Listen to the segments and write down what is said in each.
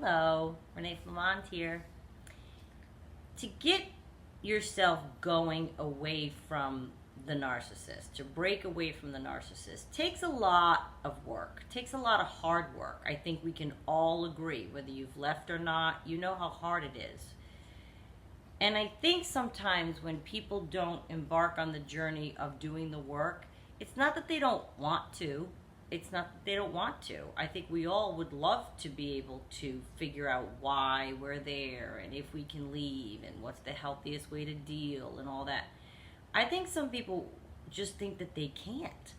Hello, Renee Flamont here. To get yourself going away from the narcissist, to break away from the narcissist, takes a lot of work, takes a lot of hard work. I think we can all agree, whether you've left or not, you know how hard it is. And I think sometimes when people don't embark on the journey of doing the work, it's not that they don't want to. It's not that they don't want to. I think we all would love to be able to figure out why we're there and if we can leave and what's the healthiest way to deal and all that. I think some people just think that they can't.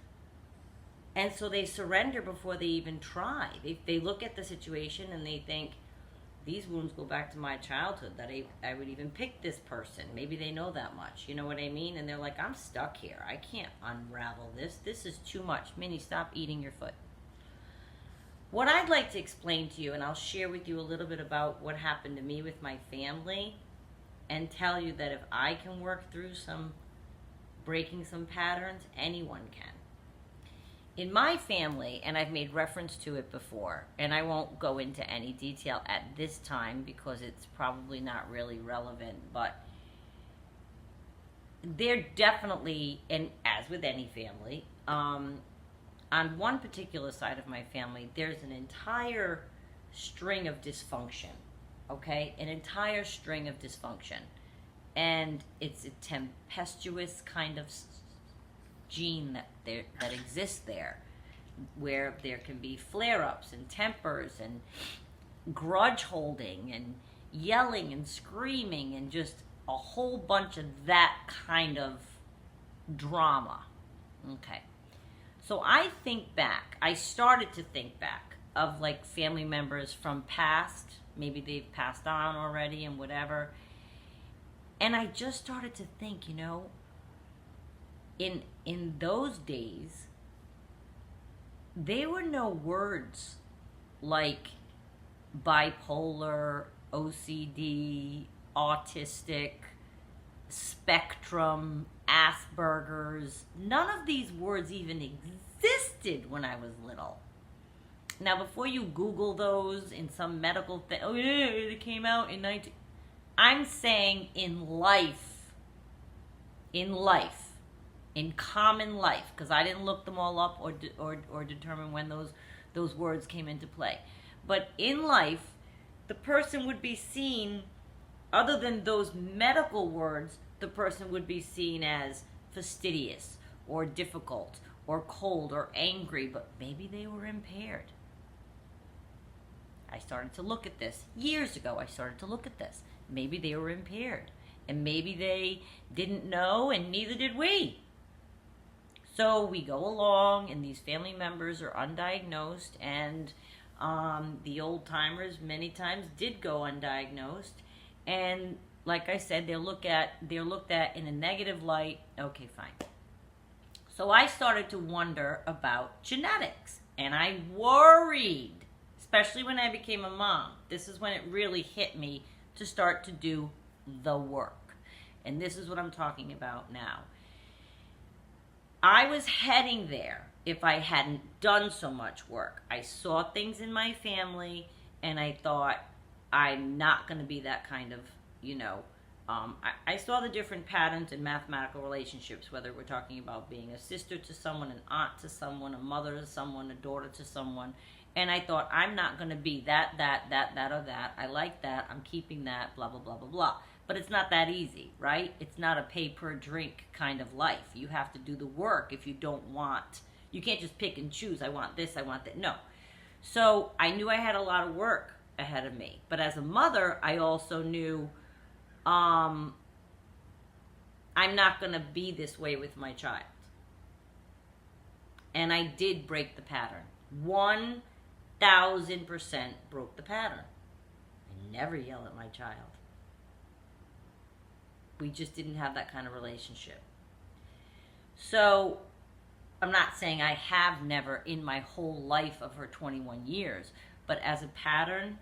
And so they surrender before they even try. They look at the situation and they think, these wounds go back to my childhood, that I would even pick this person. Maybe they know that much, you know what I mean? And they're like, I'm stuck here. I can't unravel this. This is too much. Minnie, stop eating your foot. What I'd like to explain to you, and I'll share with you a little bit about what happened to me with my family, and tell you that if I can work through breaking some patterns, anyone can. In my family, and I've made reference to it before, and I won't go into any detail at this time because it's probably not really relevant, but they're definitely, and as with any family, on one particular side of my family, there's an entire string of dysfunction, okay? An entire string of dysfunction. And it's a tempestuous kind of gene that exists there, where there can be flare-ups and tempers and grudge holding and yelling and screaming and just a whole bunch of that kind of drama. Okay, so I started to think back of like family members from past, maybe they've passed on already and whatever, and I just started to think, in those days, there were no words like bipolar, OCD, autistic, spectrum, Asperger's. None of these words even existed when I was little. Now, before you Google those in some medical thing, oh yeah, it came out in 19... I'm saying in common life, because I didn't look them all up or determine when those words came into play. But in life, the person would be seen, other than those medical words, the person would be seen as fastidious or difficult or cold or angry, but maybe they were impaired. I started to look at this. Years ago, I started to look at this. Maybe they were impaired. And maybe they didn't know, and neither did we. So we go along, and these family members are undiagnosed, and the old timers many times did go undiagnosed, and like I said, they're looked at in a negative light. Okay, fine. So I started to wonder about genetics, and I worried, especially when I became a mom. This is when it really hit me to start to do the work. And this is what I'm talking about now. I was heading there if I hadn't done so much work. I saw things in my family, and I thought, I'm not going to be that kind of, I saw the different patterns in mathematical relationships, whether we're talking about being a sister to someone, an aunt to someone, a mother to someone, a daughter to someone. And I thought, I'm not going to be that, or that. I like that. I'm keeping that, blah, blah, blah, blah, blah. But it's not that easy, right? It's not a pay-per-drink kind of life. You have to do the work if you don't want. You can't just pick and choose. I want this, I want that. No. So I knew I had a lot of work ahead of me. But as a mother, I also knew I'm not going to be this way with my child. And I did break the pattern. 1,000% broke the pattern. I never yell at my child. We just didn't have that kind of relationship. So I'm not saying I have never in my whole life of her 21 years, but as a pattern,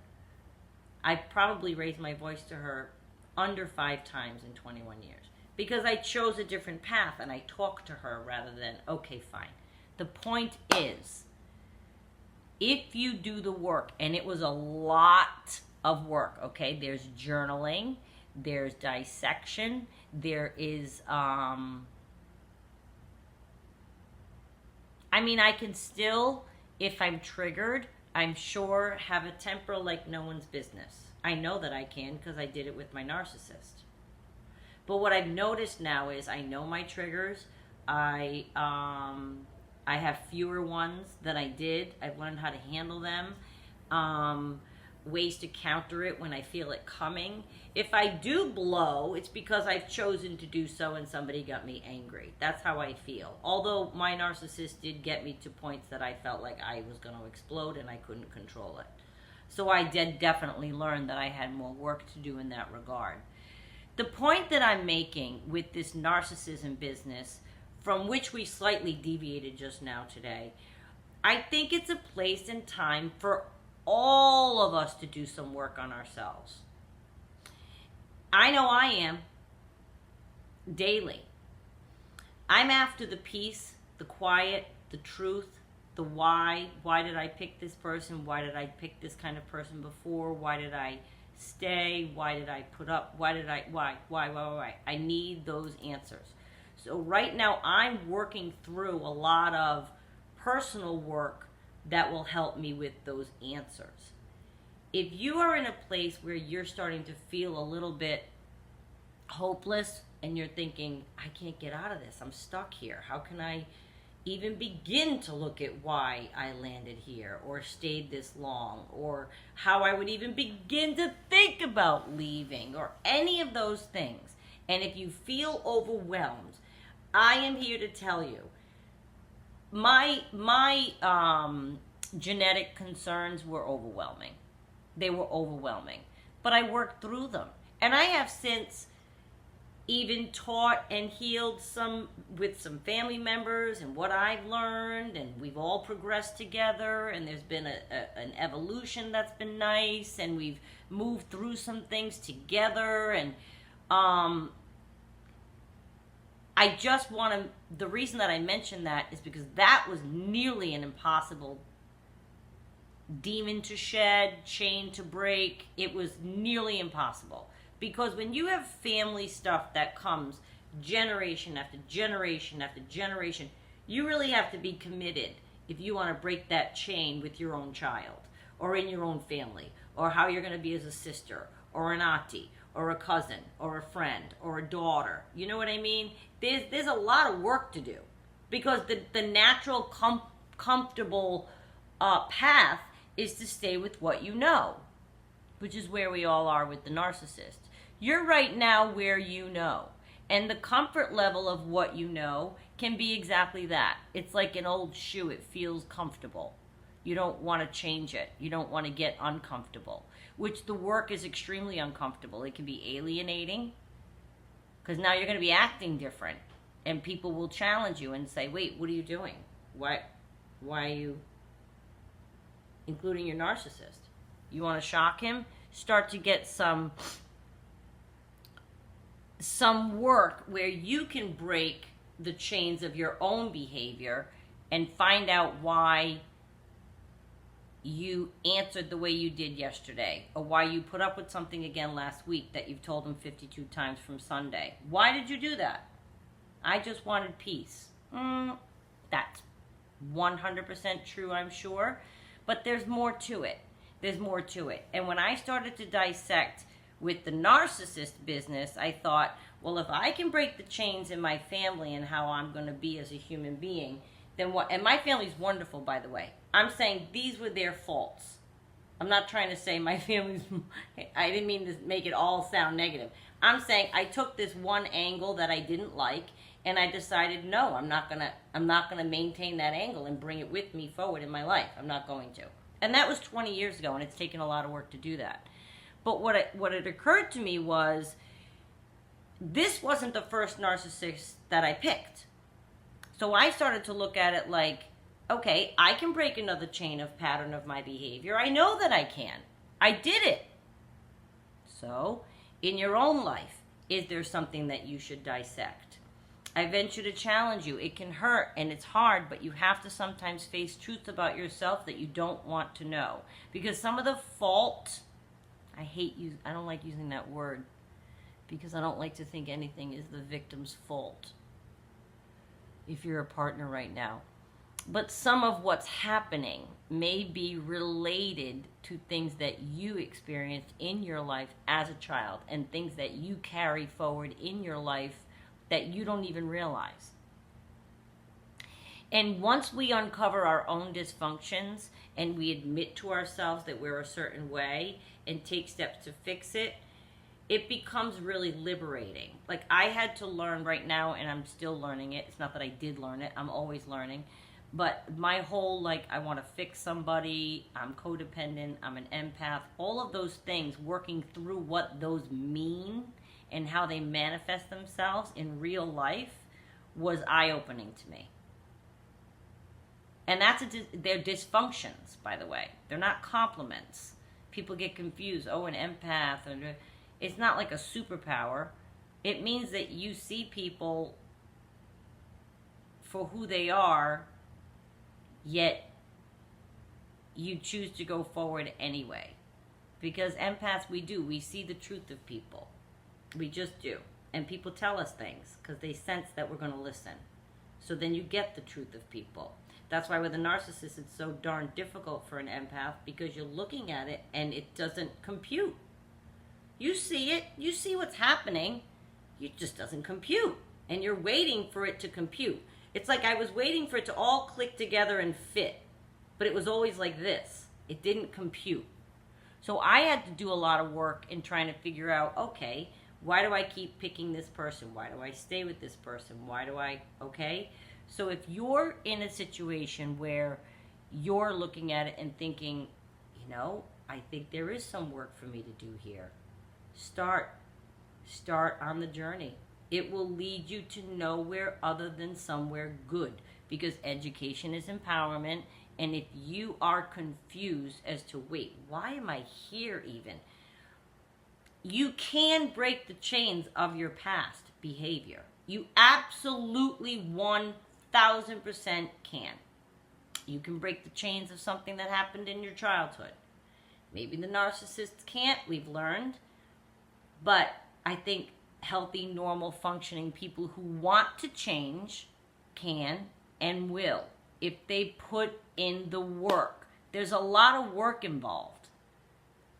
I probably raised my voice to her under 5 times in 21 years because I chose a different path and I talked to her rather than, okay, fine. The point is, if you do the work, and it was a lot of work, okay? There's journaling, there's dissection, there is, I can still, if I'm triggered, I'm sure have a temper like no one's business. I know that I can because I did it with my narcissist. But what I've noticed now is I know my triggers. I have fewer ones than I did. I've learned how to handle them. Ways to counter it when I feel it coming. If I do blow, it's because I've chosen to do so and somebody got me angry. That's how I feel. Although my narcissist did get me to points that I felt like I was going to explode and I couldn't control it. So I did definitely learn that I had more work to do in that regard. The point that I'm making with this narcissism business, from which we slightly deviated just now today, I think it's a place and time for all of us to do some work on ourselves. I know I am, daily. I'm after the peace, the quiet, the truth, the why. Why did I pick this person? Why did I pick this kind of person before? Why did I stay? Why did I put up? Why? I need those answers. So right now I'm working through a lot of personal work that will help me with those answers. If you are in a place where you're starting to feel a little bit hopeless and you're thinking, I can't get out of this, I'm stuck here, how can I even begin to look at why I landed here or stayed this long, or how I would even begin to think about leaving, or any of those things, and if you feel overwhelmed, I am here to tell you, my genetic concerns were overwhelming. They were overwhelming. But I worked through them. And I have since even taught and healed with some family members and what I've learned, and we've all progressed together, and there's been an evolution that's been nice, and we've moved through some things together, and I just want to, the reason that I mention that is because that was nearly an impossible demon to shed, chain to break. It was nearly impossible. Because when you have family stuff that comes generation after generation after generation, you really have to be committed if you want to break that chain with your own child, or in your own family, or how you're going to be as a sister, or an auntie, or a cousin, or a friend, or a daughter. You know what I mean? There's a lot of work to do, because the natural comfortable path is to stay with what you know, which is where we all are with the narcissist. You're right now where you know, and the comfort level of what you know can be exactly that. It's like an old shoe. It feels comfortable. You don't want to change it. You don't want to get uncomfortable, which the work is extremely uncomfortable. It can be alienating, because now you're going to be acting different, and people will challenge you and say, wait, what are you doing? Why are you including your narcissist? You want to shock him? Start to get some work where you can break the chains of your own behavior and find out why you answered the way you did yesterday, or why you put up with something again last week that you've told him 52 times from Sunday. Why did you do that? I just wanted peace. That's 100% true, I'm sure, but there's more to it. There's more to it. And when I started to dissect with the narcissist business, I thought, well, if I can break the chains in my family and how I'm going to be as a human being, then what? And my family's wonderful, by the way. I'm saying these were their faults. I'm not trying to say my family's, I didn't mean to make it all sound negative. I'm saying I took this one angle that I didn't like, and I decided, no, I'm not gonna maintain that angle and bring it with me forward in my life. I'm not going to. And that was 20 years ago, and it's taken a lot of work to do that. But what it occurred to me was, this wasn't the first narcissist that I picked. So I started to look at it like, okay, I can break another chain of pattern of my behavior. I know that I can. I did it. So, in your own life, is there something that you should dissect? I venture to challenge you. It can hurt and it's hard, but you have to sometimes face truths about yourself that you don't want to know. Because some of the fault, I don't like using that word because I don't like to think anything is the victim's fault if you're a partner right now. But some of what's happening may be related to things that you experienced in your life as a child and things that you carry forward in your life that you don't even realize. And once we uncover our own dysfunctions and we admit to ourselves that we're a certain way and take steps to fix it, it becomes really liberating. Like I had to learn right now, and I'm still learning it. It's not that I did learn it. I'm always learning. But my whole, I want to fix somebody, I'm codependent, I'm an empath, all of those things, working through what those mean and how they manifest themselves in real life was eye-opening to me. And they're dysfunctions, by the way. They're not compliments. People get confused. Oh, an empath. It's not like a superpower. It means that you see people for who they are, yet you choose to go forward anyway. Because empaths, we see the truth of people. We just do. And people tell us things because they sense that we're going to listen. So then you get the truth of people. That's why with a narcissist it's so darn difficult for an empath, because you're looking at it and it doesn't compute. You see it, you see what's happening, it just doesn't compute. And you're waiting for it to compute. It's like I was waiting for it to all click together and fit, but it was always like this. It didn't compute. So I had to do a lot of work in trying to figure out, okay, why do I keep picking this person? Why do I stay with this person? Okay? So if you're in a situation where you're looking at it and thinking, I think there is some work for me to do here, start on the journey. It will lead you to nowhere other than somewhere good, because education is empowerment. And if you are confused as to, wait, why am I here even? You can break the chains of your past behavior. You absolutely 1000% can. You can break the chains of something that happened in your childhood. Maybe the narcissists can't, we've learned. But I think healthy, normal, functioning people who want to change can and will if they put in the work. There's a lot of work involved.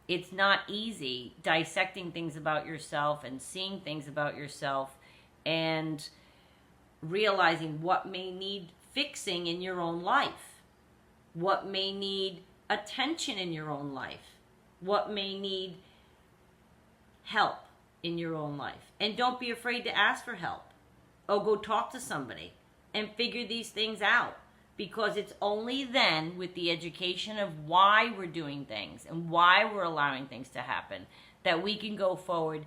It's not easy dissecting things about yourself and seeing things about yourself and realizing what may need fixing in your own life, what may need attention in your own life, what may need help in your own life. And don't be afraid to ask for help or go talk to somebody and figure these things out. Because it's only then, with the education of why we're doing things and why we're allowing things to happen, that we can go forward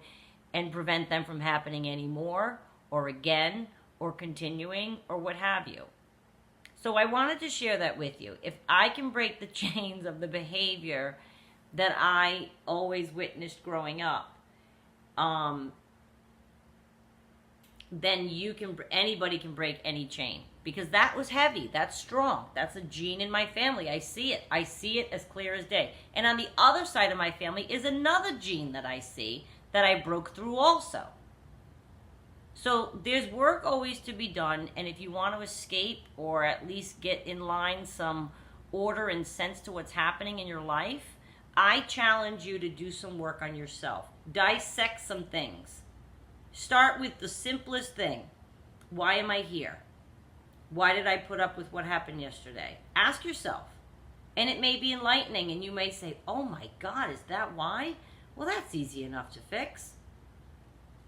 and prevent them from happening anymore, or again, or continuing, or what have you. So I wanted to share that with you. If I can break the chains of the behavior that I always witnessed growing up, then anybody can break any chain. Because that was heavy, that's strong, that's a gene in my family. I see it as clear as day. And on the other side of my family is another gene that I see that I broke through also. So there's work always to be done, and if you want to escape or at least get in line some order and sense to what's happening in your life, I challenge you to do some work on yourself. Dissect some things. Start with the simplest thing. Why am I here? Why did I put up with what happened yesterday? Ask yourself. And it may be enlightening, and you may say, oh my God, is that why? Well, that's easy enough to fix.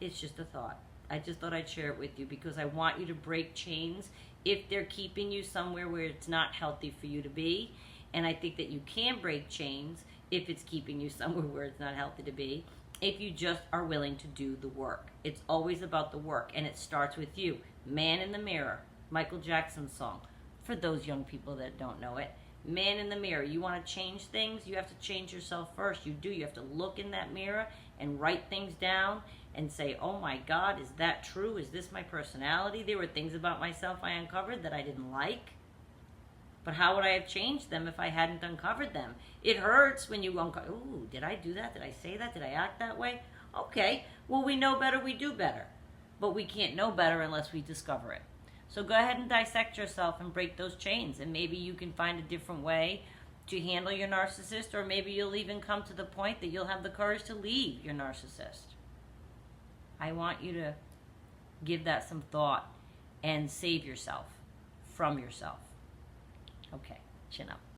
It's just a thought. I just thought I'd share it with you because I want you to break chains if they're keeping you somewhere where it's not healthy for you to be. And I think that you can break chains if it's keeping you somewhere where it's not healthy to be, if you just are willing to do the work. It's always about the work, and it starts with you. Man in the Mirror, Michael Jackson's song. For those young people that don't know it, Man in the mirror. You want to change things? You have to change yourself first. You do. You have to look in that mirror and write things down and say, oh my God, is that true? Is this my personality? There were things about myself I uncovered that I didn't like. But how would I have changed them if I hadn't uncovered them? It hurts when you uncover, ooh, did I do that? Did I say that? Did I act that way? Okay, well, we know better, we do better. But we can't know better unless we discover it. So go ahead and dissect yourself and break those chains. And maybe you can find a different way to handle your narcissist, or maybe you'll even come to the point that you'll have the courage to leave your narcissist. I want you to give that some thought and save yourself from yourself. Okay, chin up.